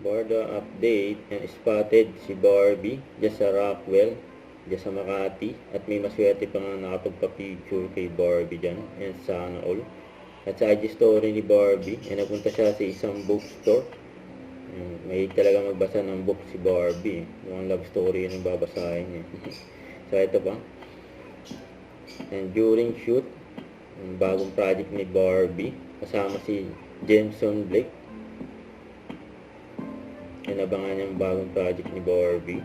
Bordo update, and spotted si Barbie dyan sa Rockwell, dyan sa Makati, at may maswerte pa nga nakapagpa-picture kay Barbie dyan, and sana all. At sa IG story ni Barbie, ay napunta siya sa isang bookstore. May talaga magbasa ng book si Barbie, mukhang love story yun ang babasahin niya. So ito pa, and during shoot, ang bagong project ni Barbie, kasama si Jenson Blake. Inabangan niya ang bagong project ni Barbie.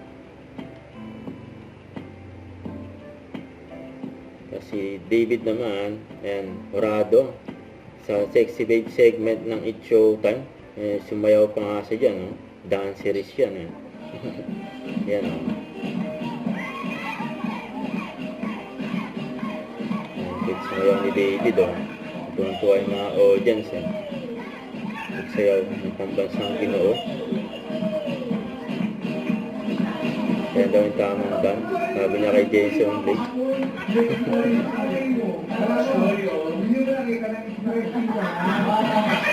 Kasi David naman, and Horado, sa Sexy Babe segment ng It's Showtime, sumayaw pa nga siya dyan, no? Dancerist yan, yan, no? Sumayaw ni David, tuwan-tuwa yung mga audience, nagsayaw ng pambansang Ginoo. Kaya daw yung tamang dance, sabi niya kay Jason Blake.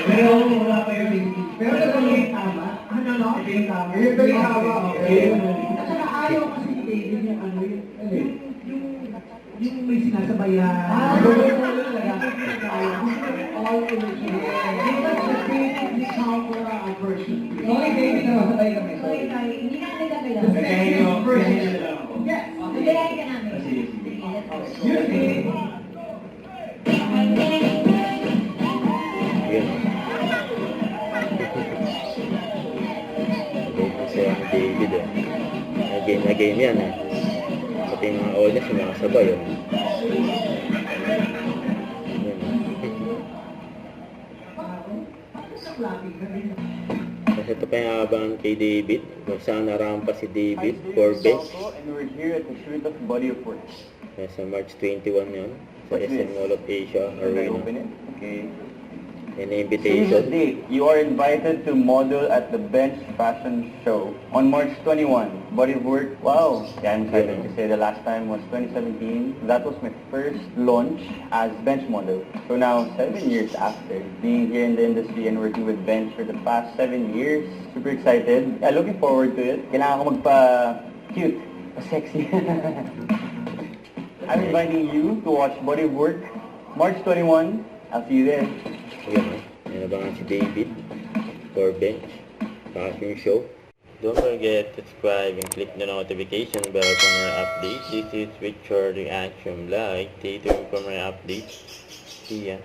Pero ito yung tama. Ano? Ito yung tama. Ito yung tama. At saka ayaw kasi ni David yung ano yung may sinasabayan. All energy. The creative camera version. Okay, David, sabay kami. Hindi na kami kami lang. Yes. Bigyan ka namin. Yun. Kasi ang David, na game yan, pati yung mga audience, yung mga sabay, yun. Kasi ito pa yung abangan kay David, kung saan narampa si David for bench. And we're here at the shoot of Body of Work. Sa March 21 yun, sa SM Mall of Asia Can I Arena. open it? Okay. And Save the invitation. date. You are invited to model at the Bench Fashion Show on March 21. Body of Work. Wow. Yeah, I'm excited to say the last time was 2017. That was my first launch as Bench model. So now, 7 years after being here in the industry and working with Bench for the past 7 years, super excited. Yeah, looking forward to it. Kailangan ko magpa-cute, pa-sexy. I'm inviting you to watch Body of Work March 21. I'll see you there. Yun, inabangan si David for bench fashion show. Don't forget to subscribe and click the notification bell for more updates. This is Richard Reaction Vlog. Stay tuned for more updates. See ya.